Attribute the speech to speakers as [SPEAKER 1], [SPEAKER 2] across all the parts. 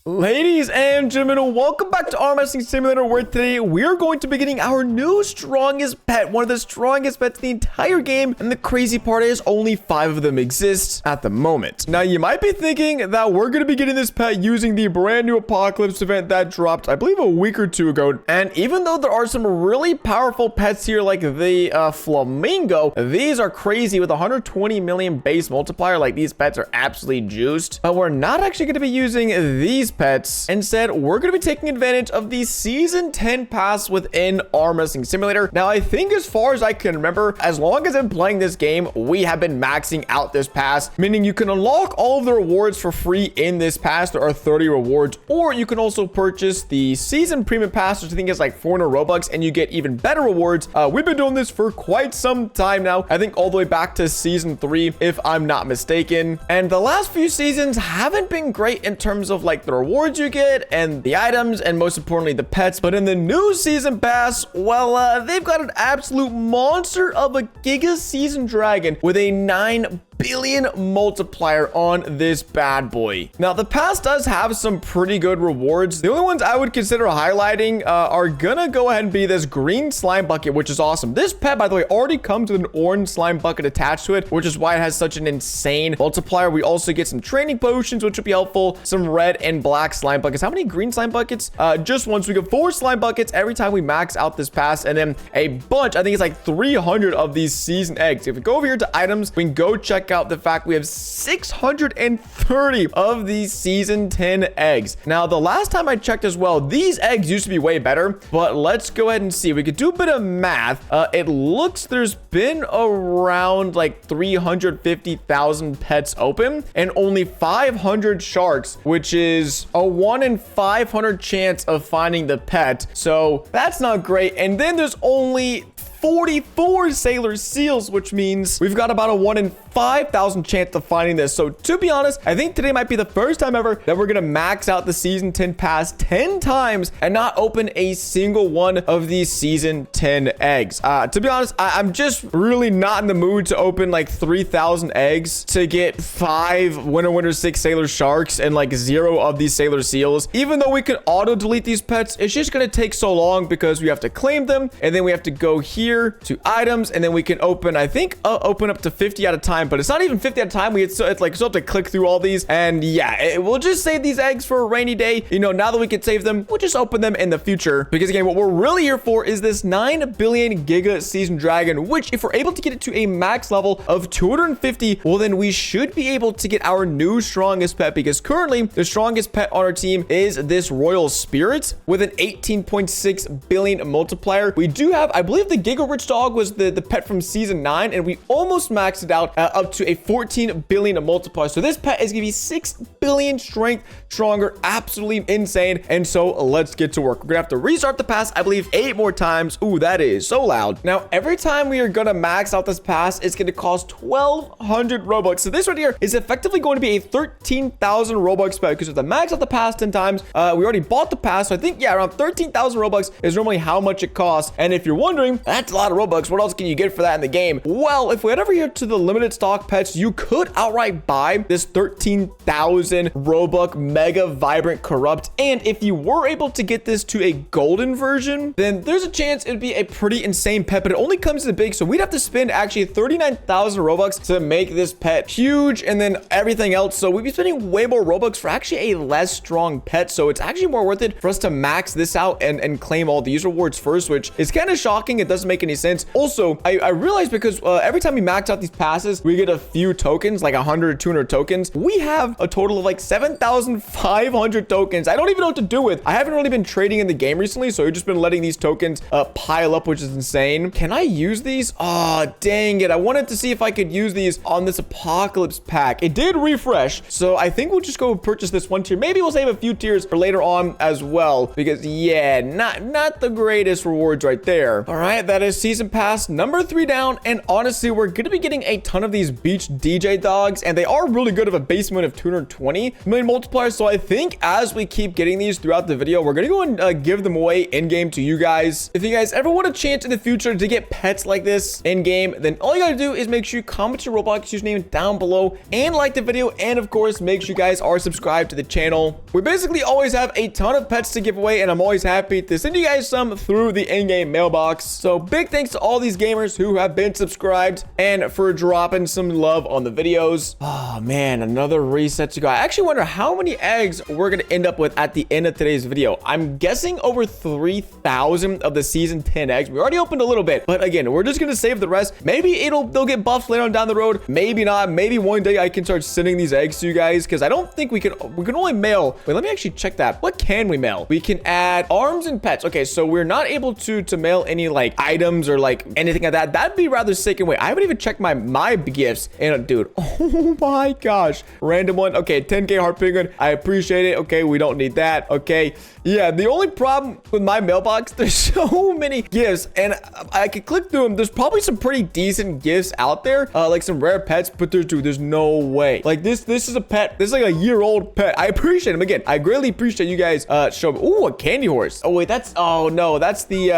[SPEAKER 1] Ladies and gentlemen, welcome back to Arm Wrestling Simulator, where today we're going to be getting our new strongest pet, one of the strongest pets in the entire game, and the crazy part is only 5 of them exist at the moment. Now, you might be thinking that we're going to be getting this pet using the brand new Apocalypse event that dropped, I believe, a week or two ago, and even though there are some really powerful pets here, like the Flamingo, these are crazy with 120 million base multiplier. Like, these pets are absolutely juiced, but we're not actually going to be using these pets. Instead, we're going to be taking advantage of the season 10 pass within Arm Wrestling Simulator. Now, I think as far as I can remember, as long as I'm playing this game, we have been maxing out this pass, meaning you can unlock all of the rewards for free in this pass. There are 30 rewards, or you can also purchase the season premium pass, which I think is like 400 Robux, and you get even better rewards. We've been doing this for quite some time now. I think all the way back to season 3, if I'm not mistaken. And the last few seasons haven't been great in terms of like the rewards you get and the items, and most importantly the pets. But in the new season pass, well, they've got an absolute monster of a Giga season dragon with a 9 billion multiplier on this bad boy. Now, the pass does have some pretty good rewards. The only ones I would consider highlighting are gonna go ahead and be this green slime bucket, which is awesome. This pet, by the way, already comes with an orange slime bucket attached to it, which is why it has such an insane multiplier. We also get some training potions, which would be helpful, some red and black slime buckets. How many green slime buckets? Just one. So we get 4 slime buckets every time we max out this pass, and then a bunch, I think it's like 300 of these season eggs. If we go over here to items, we can go check out the fact we have 630 of these season 10 eggs. Now, the last time I checked as well, these eggs used to be way better, but let's go ahead and see. We could do a bit of math. It looks there's been around like 350,000 pets open and only 500 sharks, which is a 1 in 500 chance of finding the pet. So that's not great. And then there's only 44 sailor seals, which means we've got about a 1 in 5,000 chance of finding this. So to be honest, I think today might be the first time ever that we're gonna max out the season 10 pass 10 times and not open a single one of these season 10 eggs. To be honest, I'm just really not in the mood to open like 3,000 eggs to get 5 winner 6 sailor sharks and like 0 of these sailor seals. Even though we can auto delete these pets, it's just gonna take so long because we have to claim them, and then we have to go here to items, and then we can open, I think, open up to 50 at a time, but it's not even 50 at a time. It's like, so have to click through all these, and yeah, we'll just save these eggs for a rainy day. You know, now that we can save them, we'll just open them in the future, because again, what we're really here for is this 9 billion Giga season dragon, which if we're able to get it to a max level of 250, well, then we should be able to get our new strongest pet, because currently the strongest pet on our team is this royal spirit with an 18.6 billion multiplier. We do have, I believe, the Giga Rich Dog was the pet from season 9, and we almost maxed it out up to a 14 billion multiplier. So this pet is gonna be 6 billion strength stronger, absolutely insane. And so let's get to work. We're gonna have to restart the pass, I believe, 8 more times. Ooh, that is so loud. Now, every time we are gonna max out this pass, it's gonna cost 1,200 Robux. So this right here is effectively going to be a 13,000 Robux pet, because if the max out the pass 10 times, we already bought the pass. So I think, yeah, around 13,000 Robux is normally how much it costs. And if you're wondering, that's a lot of Robux. What else can you get for that in the game? Well, if we head over here to the limited stock pets, you could outright buy this 13,000 Robux mega vibrant corrupt. And if you were able to get this to a golden version, then there's a chance it'd be a pretty insane pet, but it only comes in the big. So we'd have to spend actually 39,000 Robux to make this pet huge, and then everything else. So we'd be spending way more Robux for actually a less strong pet. So it's actually more worth it for us to max this out and claim all these rewards first, which is kind of shocking. It doesn't make any sense. Also, I realized because every time we max out these passes, we get a few tokens, like 100 or 200 tokens. We have a total of like 7,500 tokens. I don't even know what to do with. I haven't really been trading in the game recently, so we've just been letting these tokens pile up, which is insane. Can I use these? Oh, dang it. I wanted to see if I could use these on this Apocalypse pack. It did refresh, so I think we'll just go purchase this one tier. Maybe we'll save a few tiers for later on as well, because yeah, not the greatest rewards right there. All right, that Anyways, season pass number 3 down, and honestly, we're gonna be getting a ton of these beach DJ dogs, and they are really good of a base limit of 220 million multipliers. So I think as we keep getting these throughout the video, we're gonna go and give them away in-game to you guys. If you guys ever want a chance in the future to get pets like this in-game, then all you gotta do is make sure you comment your Roblox username down below and like the video, and of course, make sure you guys are subscribed to the channel. We basically always have a ton of pets to give away, and I'm always happy to send you guys some through the in-game mailbox. So big thanks to all these gamers who have been subscribed and for dropping some love on the videos. Oh man, another reset to go. I actually wonder how many eggs we're gonna end up with at the end of today's video. I'm guessing over 3,000 of the season 10 eggs. We already opened a little bit, but again, we're just gonna save the rest. Maybe they'll get buffed later on down the road. Maybe not. Maybe one day I can start sending these eggs to you guys, because I don't think we can only mail. Wait, let me actually check that. What can we mail? We can add arms and pets. Okay, so we're not able to mail any like items or like anything like that. That'd be rather sick. And wait, I haven't even checked my gifts. And dude, oh my gosh, random one. Okay, 10k heart penguin. I appreciate it. Okay, we don't need that. Okay, yeah, the only problem with my mailbox, there's so many gifts, and I could click through them. There's probably some pretty decent gifts out there, like some rare pets, but there's no way. Like this is a pet. This is like a year-old pet. I appreciate him. Again, I greatly appreciate you guys show me. Ooh, a candy horse. Oh wait, oh no, that's the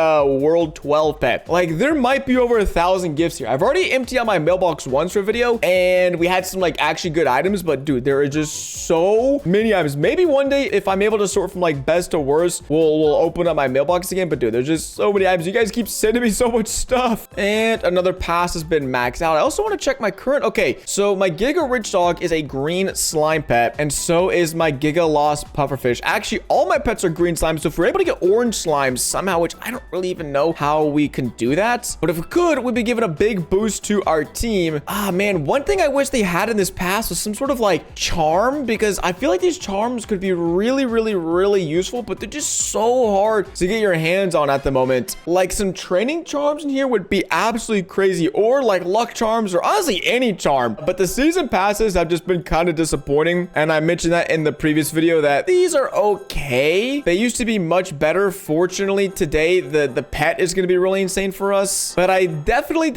[SPEAKER 1] World 12 pet. Like there might be over 1,000 gifts here. I've already emptied out my mailbox once for a video, and we had some like actually good items, but dude, there are just so many items. Maybe one day if I'm able to sort from like best to worst, we'll open up my mailbox again. But dude, there's just so many items. You guys keep sending me so much stuff. And another pass has been maxed out. I also want to check my current. Okay, so my Giga Rich Dog is a green slime pet, and so is my Giga Lost Pufferfish. Actually, all my pets are green slime, so if we're able to get orange slime somehow, which I don't really even know how we can do that, but if we could, we'd be giving a big boost to our team. Ah man, one thing I wish they had in this pass was some sort of like charm, because I feel like these charms could be really useful, but they're just so hard to get your hands on at the moment. Like some training charms in here would be absolutely crazy, or like luck charms, or honestly any charm. But the season passes have just been kind of disappointing, and I mentioned that in the previous video that these are okay. They used to be much better. Fortunately today the pet is going to be really insane for us, but I definitely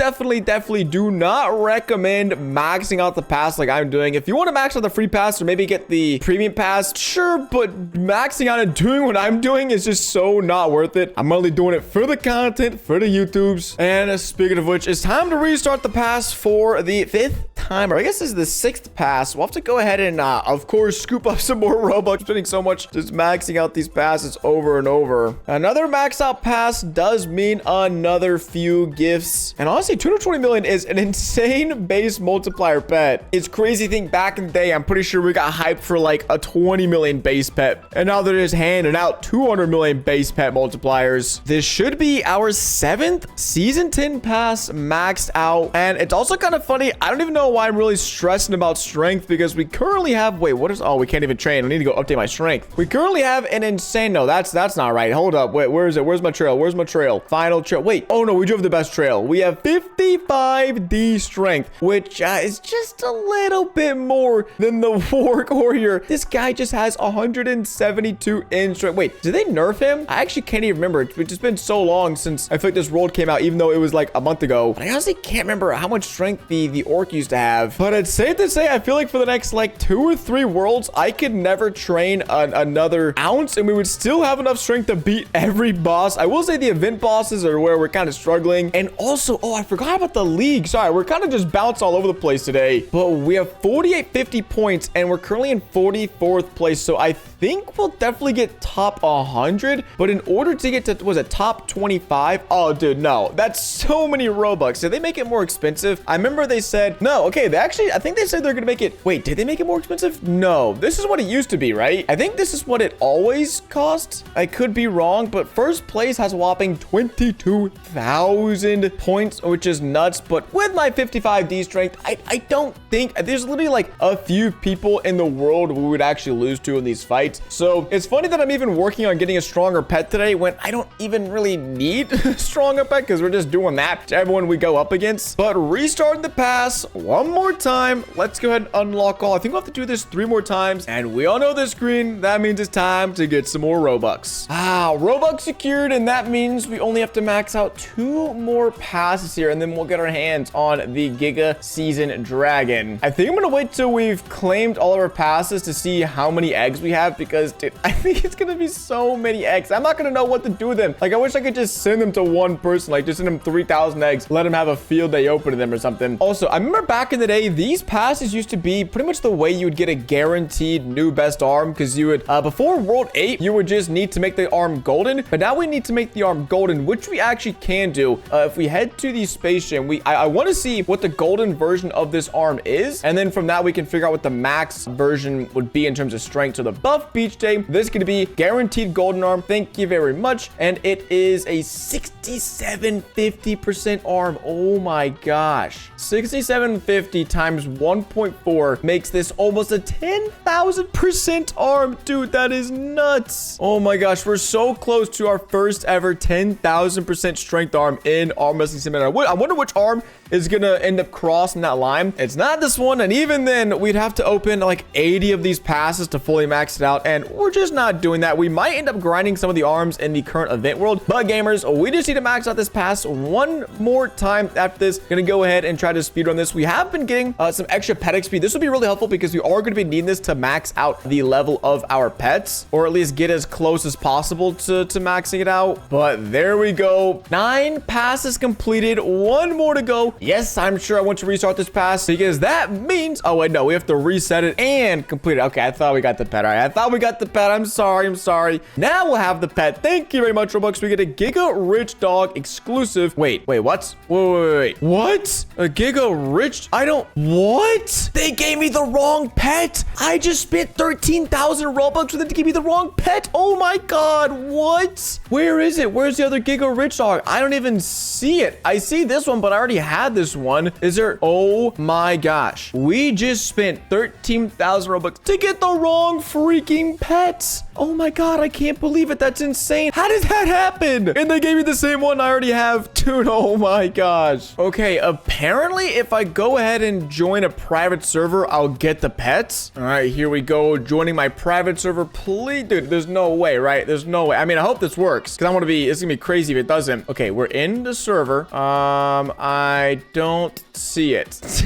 [SPEAKER 1] do not recommend maxing out the pass like I'm doing. If you want to max out the free pass or maybe get the premium pass, sure, but maxing out and doing what I'm doing is just so not worth it. I'm only doing it for the content, for the YouTubes. And speaking of which, it's time to restart the pass for the 5th time, or I guess this is the 6th pass. We'll have to go ahead and of course scoop up some more Robux. Spending so much just maxing out these passes over and over. Another max out pass does mean another few gifts, and honestly 220 million is an insane base multiplier pet. It's crazy. Think back in the day, I'm pretty sure we got hyped for like a 20 million base pet, and now they're just handing out 200 million base pet multipliers. This should be our 7th season 10 pass maxed out, and it's also kind of funny. I don't even know why I'm really stressing about strength, because we currently have, wait, what is, oh, we can't even train. I need to go update my strength. We currently have an insane, no, that's not right. Hold up. Wait, where is it? Where's my trail? Where's my trail? Final trail. Wait, oh no, we do have the best trail. We have 55D strength, which is just a little bit more than the warrior. This guy just has 172 in strength. Wait, did they nerf him? I actually can't even remember. It's just been so long since I feel like this world came out, even though it was like a month ago. But I honestly can't remember how much strength the orc used to have. But it's safe to say I feel like for the next like 2 or 3 worlds, I could never train another ounce, and we would still have enough strength to beat every boss. I will say the event bosses are where we're kind of struggling. And also, oh, I forgot about the league. Sorry, we're kind of just bounced all over the place today. But we have 4850 points, and we're currently in 44th place. So I think we'll definitely get top 100. But in order to get to, was it top 25? Oh, dude, no. That's so many Robux. Did they make it more expensive? I remember they said, no, okay, they actually, I think they said they're going to make it, wait, did they make it more expensive? No, this is what it used to be, right? I think this is what it always cost. I could be wrong, but first place has a whopping 22,000 points, which is nuts. But with my 55D strength, I don't think there's literally like a few people in the world we would actually lose to in these fights. right? So it's funny that I'm even working on getting a stronger pet today when I don't even really need a stronger pet because we're just doing that to everyone we go up against. But restarting the pass one more time. Let's go ahead and unlock all. I think we'll have to do this 3 more times. And we all know this screen. That means it's time to get some more Robux. Robux secured. And that means we only have to max out 2 more passes here. And then we'll get our hands on the Giga Season Dragon. I think I'm going to wait till we've claimed all of our passes to see how many eggs we have. Because, dude, I think it's going to be so many eggs. I'm not going to know what to do with them. Like, I wish I could just send them to one person. Like, just send them 3,000 eggs. Let them have a field day open to them or something. Also, I remember back in the day, these passes used to be pretty much the way you would get a guaranteed new best arm. Because you would, before World 8, you would just need to make the arm golden. But now we need to make the arm golden, which we actually can do. If we head to the space gym, I want to see what the golden version of this arm is. And then from that, we can figure out what the max version would be in terms of strength. So the buff beach day, this is going to be guaranteed golden arm. Thank you very much. And it is a 6750% arm. Oh my gosh. 6750 times 1.4 makes this almost a 10,000% arm. Dude, that is nuts. Oh my gosh. We're so close to our first ever 10,000% strength arm in Arm Wrestling Simulator. I wonder which arm is gonna end up crossing that line. It's not this one, and even then we'd have to open like 80 of these passes to fully max it out, and we're just not doing that. We might end up grinding some of the arms in the current event world, but gamers, we just need to max out this pass one more time. After this, gonna go ahead and try to speedrun this. We have been getting some extra pet XP. This will be really helpful because we are going to be needing this to max out the level of our pets, or at least get as close as possible to maxing it out. But there we go. 9 passes completed, 1 more to go. Yes, I'm sure I want to restart this pass because that means, oh wait, no, we have to reset it and complete it. Okay, I thought we got the pet. All right, I thought we got the pet. I'm sorry. Now we'll have the pet. Thank you very much, Robux. We get a Giga Rich Dog exclusive. Wait, what? Wait. What? A Giga Rich? What? They gave me the wrong pet. I just spent 13,000 Robux for them to give me the wrong pet. Oh my God, what? Where is it? Where's the other Giga Rich Dog? I don't even see it. I see this one, but I already had this one. Is there? Oh my gosh. We just spent 13,000 Robux to get the wrong freaking pets. Oh my God, I can't believe it. That's insane. How did that happen? And they gave me the same one I already have. Dude, oh my gosh. Okay, apparently if I go ahead and join a private server, I'll get the pets. All right, here we go. Joining my private server. Please, dude, there's no way, right? There's no way. I mean, I hope this works because it's gonna be crazy if it doesn't. Okay, we're in the server. I don't see it.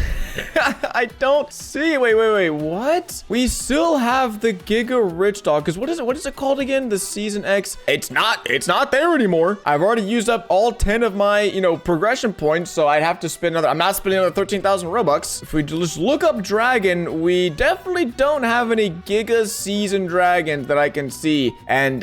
[SPEAKER 1] I don't see it. Wait, what? We still have the Giga Rich Dog. Because what is it called again? The Season X. It's not there anymore. I've already used up all 10 of my, progression points. So I'd have to spend I'm not spending another 13,000 Robux. If we just look up Dragon, we definitely don't have any Giga Season Dragons that I can see. And,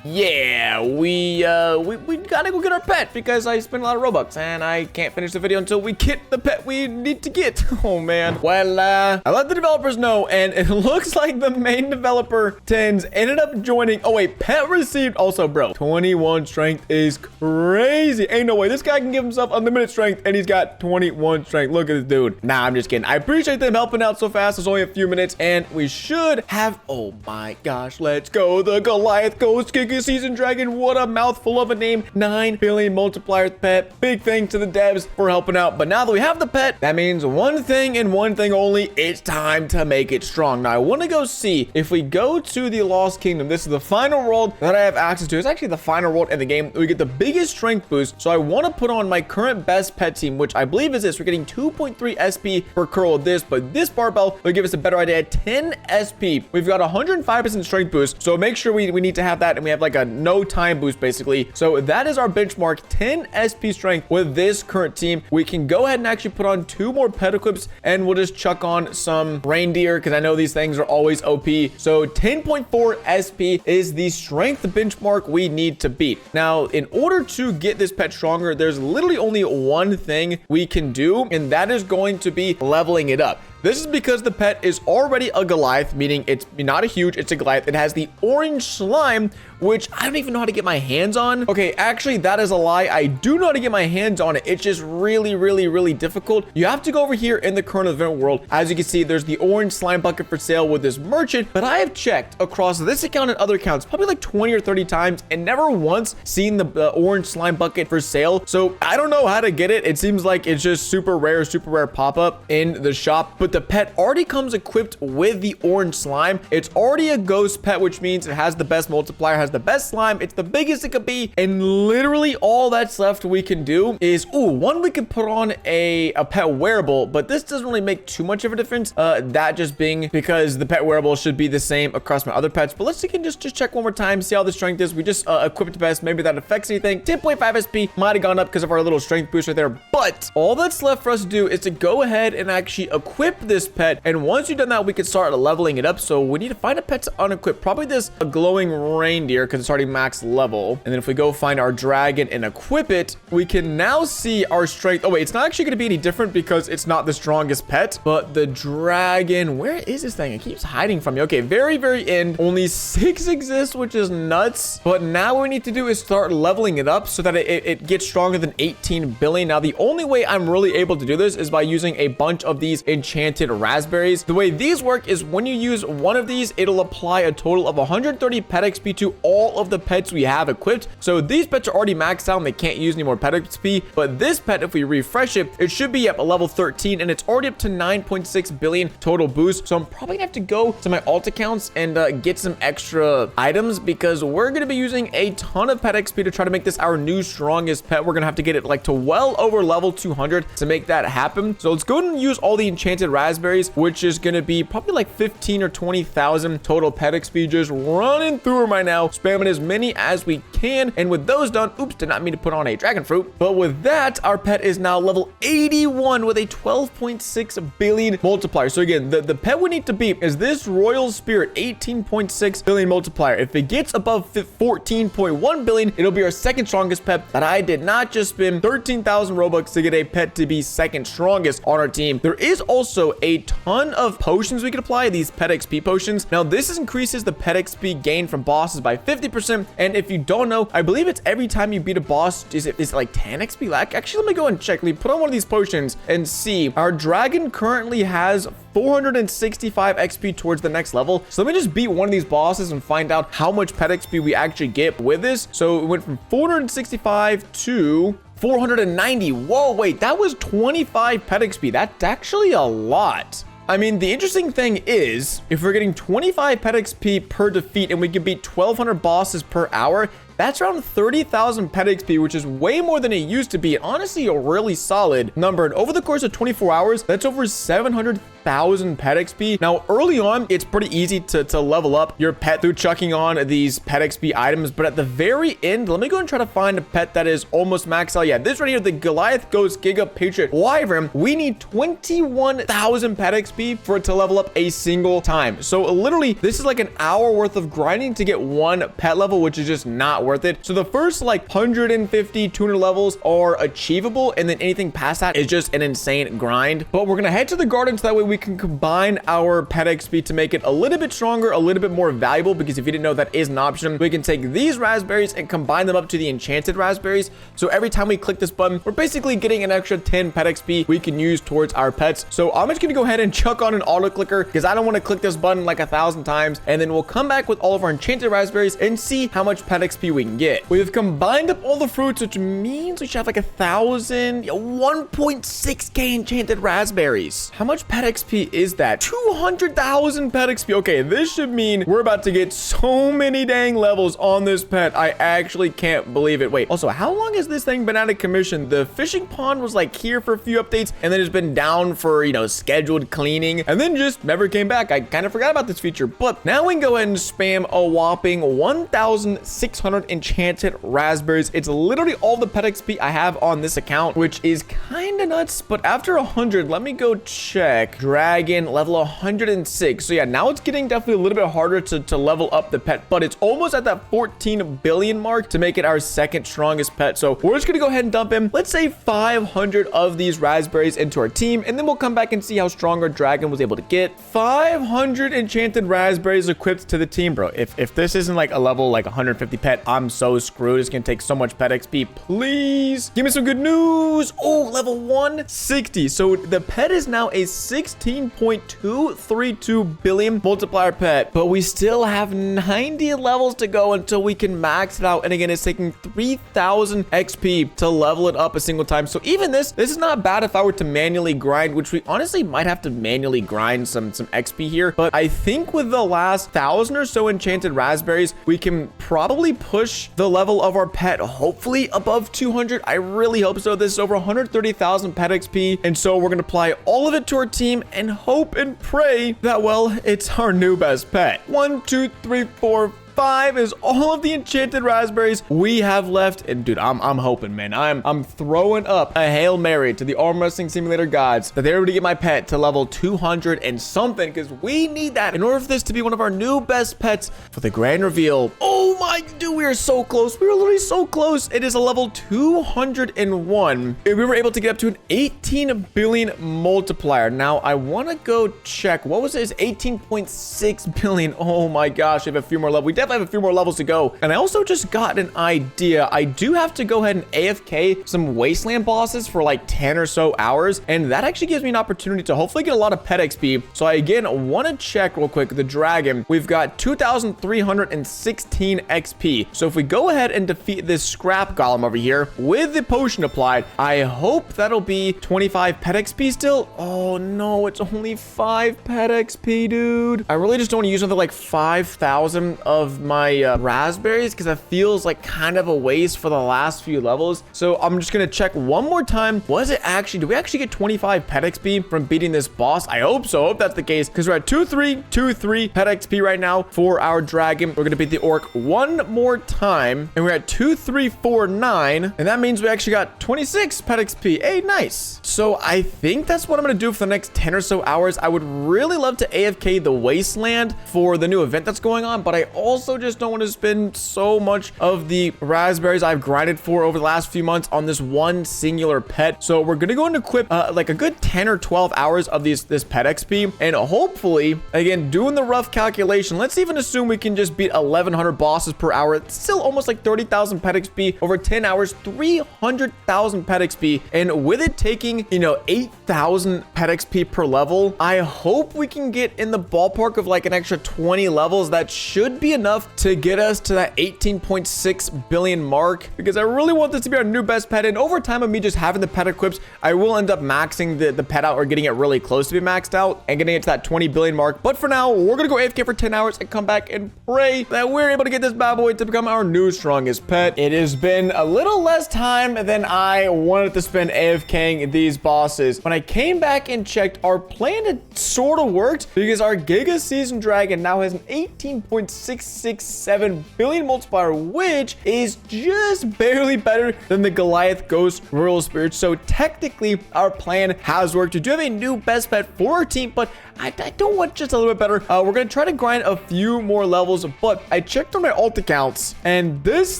[SPEAKER 1] yeah, we gotta go get our pet because I spent a lot of Robux and I can't finish the video until we get the pet we need to get. Oh man. Well, I let the developers know, and it looks like the main developer, Tens, ended up joining. Oh wait, pet received. Also, bro, 21 strength is crazy. Ain't no way this guy can give himself unlimited strength and he's got 21 strength. Look at this dude. Nah, I'm just kidding. I appreciate them helping out so fast. It's only a few minutes and we should have, oh my gosh, let's go. The Goliath Ghost Giga Season Dragon. What a mouthful of a name. 9 billion multiplier pet. Big thanks to the devs for helping out. But now that we have the pet, that means one thing and one thing only. It's time to make it strong. Now I want to go see if we go to the Lost Kingdom. This is the final world that I have access to. It's actually the final world in the game. We get the biggest strength boost. So I want to put on my current best pet team, which I believe is this. We're getting 2.3 SP per curl of this, but this barbell will give us a better idea at 10 SP. We've got 105% strength boost. So make sure we need to have that, and we have like a no time boost basically. So that is our benchmark, 10 SP strength with this current team. We can go ahead and actually put on 2 more pet equips, and we'll just chuck on some reindeer because I know these things are always OP. So 10.4 SP is the strength benchmark we need to beat. Now, in order to get this pet stronger, there's literally only one thing we can do, and that is going to be leveling it up. This is because the pet is already a Goliath, meaning it's not a huge, it's a Goliath. It has the orange slime, which I don't even know how to get my hands on. Okay, actually, that is a lie. I do know how to get my hands on it. It's just really difficult. You have to go over here in the current event world. As you can see, there's the orange slime bucket for sale with this merchant, but I have checked across this account and other accounts probably like 20 or 30 times and never once seen the orange slime bucket for sale. So I don't know how to get it. It seems like it's just super rare pop-up in the shop, but the pet already comes equipped with the orange slime. It's already a ghost pet, which means it has the best multiplier, has the best slime, it's the biggest it could be, and literally all that's left we can do is, one, we could put on a pet wearable, but this doesn't really make too much of a difference, that just being because the pet wearable should be the same across my other pets. But let's see, just check one more time, see how the strength is. We just equipped the best, maybe that affects anything. 10.5 SP might have gone up because of our little strength boost right there, but all that's left for us to do is to go ahead and actually equip this pet, and once you've done that, we can start leveling it up. So we need to find a pet to unequip, probably this glowing reindeer, because it's already max level. And then if we go find our dragon and equip it, we can now see our strength. Oh wait, it's not actually going to be any different because it's not the strongest pet, but the dragon, where is this thing? It keeps hiding from me. Okay, very end, only 6 exists, which is nuts. But now what we need to do is start leveling it up so that it gets stronger than 18 billion. Now the only way I'm really able to do this is by using a bunch of these enchanted raspberries. The way these work is when you use one of these, it'll apply a total of 130 pet XP to all of the pets we have equipped. So these pets are already maxed out and they can't use any more pet XP, but this pet, if we refresh it, it should be up a level 13 and it's already up to 9.6 billion total boost. So I'm probably gonna have to go to my alt accounts and get some extra items because we're gonna be using a ton of pet XP to try to make this our new strongest pet. We're gonna have to get it like to well over level 200 to make that happen. So let's go ahead and use all the enchanted raspberries, which is gonna be probably like 15 or 20,000 total pet XP, just running through them right now, spamming as many as we can. And with those done, oops, did not mean to put on a dragon fruit, but with that, our pet is now level 81 with a 12.6 billion multiplier. So again, the pet we need to beat is this royal spirit, 18.6 billion multiplier. If it gets above 14.1 billion, it'll be our second strongest pet. But I did not just spend 13,000 Robux to get a pet to be second strongest on our team. There is also a ton of potions we can apply, these pet XP potions. Now this increases the pet XP gain from bosses by 50%. And if you don't know, I believe it's every time you beat a boss, is it like 10 XP lack? Actually, let me go and check. Let me put on one of these potions and see. Our dragon currently has 465 XP towards the next level. So let me just beat one of these bosses and find out how much pet XP we actually get with this. So it went from 465 to 490. Whoa, wait, that was 25 pet XP. That's actually a lot. I mean, the interesting thing is, if we're getting 25 pet XP per defeat and we can beat 1,200 bosses per hour, that's around 30,000 pet XP, which is way more than it used to be. Honestly, a really solid number. And over the course of 24 hours, that's over 700,000 pet XP. Now, early on, it's pretty easy to level up your pet through chucking on these pet XP items. But at the very end, let me go and try to find a pet that is almost max out. Yeah, this right here, the Goliath Ghost Giga Patriot Wyvern. We need 21,000 pet XP for it to level up a single time. So literally, this is like an hour worth of grinding to get one pet level, which is just not worth it. So the first like 150, 200 levels are achievable, and then anything past that is just an insane grind. But we're gonna head to the garden so that way we can combine our pet XP to make it a little bit stronger, a little bit more valuable, because if you didn't know, that is an option. We can take these raspberries and combine them up to the enchanted raspberries. So every time we click this button, we're basically getting an extra 10 pet XP we can use towards our pets. So I'm just gonna go ahead and chuck on an auto clicker because I don't want to click this button like 1,000 times, and then we'll come back with all of our enchanted raspberries and see how much pet XP we can get. We've combined up all the fruits, which means we should have like 1,600 enchanted raspberries. How much pet XP is that? 200,000 pet XP. Okay, this should mean we're about to get so many dang levels on this pet. I actually can't believe it. Wait, also, how long has this thing been out of commission? The fishing pond was like here for a few updates, and then it's been down for, scheduled cleaning, and then just never came back. I kind of forgot about this feature, but now we can go ahead and spam a whopping 1,600 unicorn enchanted raspberries. It's literally all the pet XP I have on this account, which is kind of nuts. But after 100, let me go check. Dragon level 106. So yeah, now it's getting definitely a little bit harder to level up the pet, but it's almost at that 14 billion mark to make it our second strongest pet. So we're just gonna go ahead and dump him, let's say 500 of these raspberries into our team, and then we'll come back and see how strong our dragon was able to get. 500 enchanted raspberries equipped to the team. Bro, if this isn't like a level like 150 pet, I'm so screwed. It's gonna take so much pet XP. Please give me some good news. Oh, level 160. So the pet is now a 16.232 billion multiplier pet, but we still have 90 levels to go until we can max it out. And again, it's taking 3000 XP to level it up a single time. So even this is not bad if I were to manually grind, which we honestly might have to manually grind some XP here. But I think with the last 1000 or so enchanted raspberries, we can probably push the level of our pet hopefully above 200. I really hope so. This is over 130,000 pet XP, and so we're gonna apply all of it to our team and hope and pray that, well, it's our new best pet. 1 2 3 4 5 is all of the enchanted raspberries we have left. And dude, I'm hoping, man, I'm throwing up a Hail Mary to the Arm Wrestling Simulator gods that they're able to get my pet to level 200 and something, because we need that in order for this to be one of our new best pets for the grand reveal. Oh my, dude, we are so close. We are literally so close. It is a level 201, and we were able to get up to an 18 billion multiplier. Now I want to go check, what was it? It's 18.6 billion. Oh my gosh, we have a few more levels. We definitely have a few more levels to go. And I also just got an idea. I do have to go ahead and AFK some wasteland bosses for like 10 or so hours, and that actually gives me an opportunity to hopefully get a lot of pet XP. So I again want to check real quick the dragon. We've got 2316 XP. So if we go ahead and defeat this scrap golem over here with the potion applied, I hope that'll be 25 pet XP still. Oh no, it's only 5 pet XP, dude. I really just don't want to use another like 5,000 of my raspberries, because that feels like kind of a waste for the last few levels. So I'm just gonna check one more time. Was it actually, do we actually get 25 pet XP from beating this boss? I hope so. I hope that's the case, because we're at 2323 pet XP right now for our dragon. We're gonna beat the orc one more time, and we're at 2349, and that means we actually got 26 pet XP. Hey, nice. So I think that's what I'm gonna do for the next 10 or so hours. I would really love to AFK the wasteland for the new event that's going on, but I also just don't want to spend so much of the raspberries I've grinded for over the last few months on this one singular pet. So we're gonna go and equip like a good 10 or 12 hours of this pet XP, and hopefully, again, doing the rough calculation, let's even assume we can just beat 1100 bosses per hour. It's still almost like 30,000 pet XP over 10 hours, 300,000 pet XP, and with it taking, you know, 8,000 pet XP per level, I hope we can get in the ballpark of like an extra 20 levels. That should be enough to get us to that 18.6 billion mark, because I really want this to be our new best pet. And over time of me just having the pet equips, I will end up maxing the pet out, or getting it really close to be maxed out and getting it to that 20 billion mark. But for now, we're gonna go AFK for 10 hours and come back and pray that we're able to get this bad boy to become our new strongest pet. It has been a little less time than I wanted to spend AFKing these bosses. When I came back and checked, our plan had sort of worked, because our Giga Season Dragon now has an 18.667 billion multiplier, which is just barely better than the Goliath Ghost Royal Spirit. So technically, our plan has worked. We do have a new best pet for our team, but I don't want just a little bit better. We're going to try to grind a few more levels, but I checked on my alt accounts, and this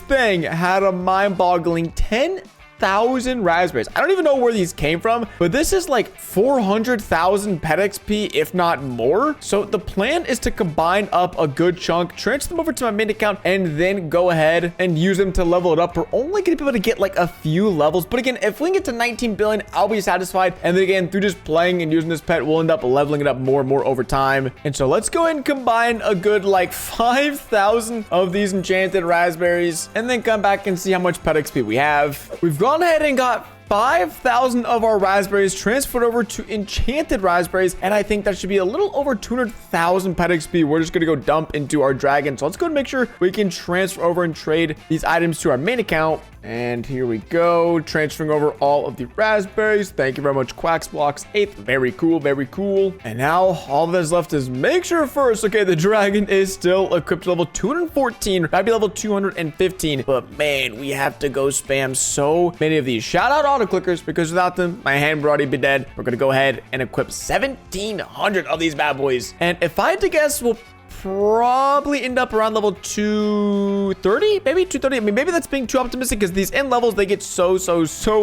[SPEAKER 1] thing had a mind-boggling 10,000 raspberries. I don't even know where these came from, but this is like 400,000 pet XP, if not more. So the plan is to combine up a good chunk, transfer them over to my main account, and then go ahead and use them to level it up. We're only going to be able to get like a few levels, but again, if we can get to 19 billion, I'll be satisfied. And then again, through just playing and using this pet, we'll end up leveling it up more and more over time. And so let's go ahead and combine a good like 5,000 of these enchanted raspberries, and then come back and see how much pet XP we have. We've gone ahead and got 5,000 of our raspberries transferred over to enchanted raspberries, and I think that should be a little over 200,000 pet XP. We're just gonna go dump into our dragon. So let's go and make sure we can transfer over and trade these items to our main account. And here we go, transferring over all of the raspberries. Thank you very much, Quacksblocks 8th. Very cool, very cool. And now all that's left is make sure first, okay, the dragon is still equipped to level 214. That'd be level 215. But man, we have to go spam so many of these. Shout out auto clickers, because without them, my hand would already be dead. We're gonna go ahead and equip 1,700 of these bad boys. And if I had to guess, we'll probably end up around level 230, maybe 230. I mean, maybe that's being too optimistic, because these end levels, they get so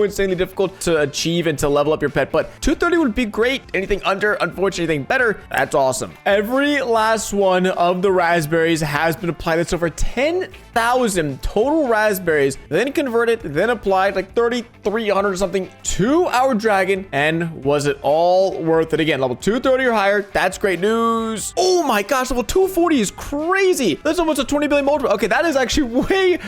[SPEAKER 1] insanely difficult to achieve and to level up your pet. But 230 would be great. Anything under, unfortunately, anything better, that's awesome. Every last one of the raspberries has been applied. That's over 10,000 total raspberries, then converted, then applied like 3,300 or something to our dragon. And was it all worth it? Again, level 230 or higher, that's great news. Oh my gosh, level 240 is crazy. That's almost a 20 billion multiple. Okay, that is actually way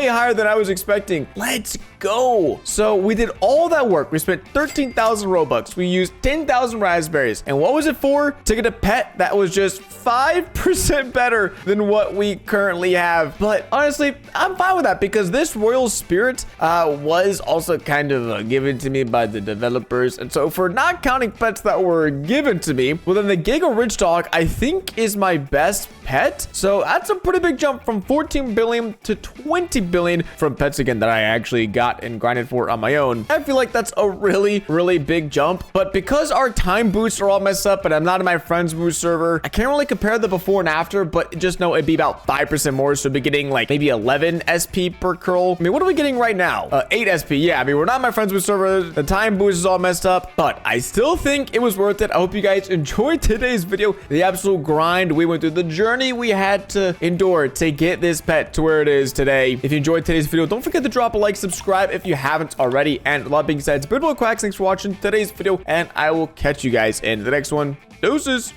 [SPEAKER 1] higher than I was expecting. Let's go. So we did all that work. We spent 13,000 Robux. We used 10,000 raspberries. And what was it for? To get a pet that was just 5% better than what we currently have. But honestly, I'm fine with that, because this royal spirit was also kind of given to me by the developers. And so for not counting pets that were given to me, well, then the Giga Rich Dog, I think, is my best pet. So that's a pretty big jump from 14 billion to 20 billion from pets, again, that I actually got and grinded for on my own. I feel like that's a really big jump. But because our time boosts are all messed up and I'm not in my friends boost server, I can't really compare the before and after, but just know it'd be about 5% more. So be getting like maybe 11 SP per curl. I mean, what are we getting right now? 8 SP. Yeah, I mean, we're not in my friends boost server. The time boost is all messed up, but I still think it was worth it. I hope you guys enjoyed today's video. The absolute grind we went through, the journey we had to endure to get this pet to where it is today. If you enjoyed today's video, don't forget to drop a like, subscribe if you haven't already. And a lot being said, it's been Quacks. Thanks for watching today's video, and I will catch you guys in the next one. Deuces.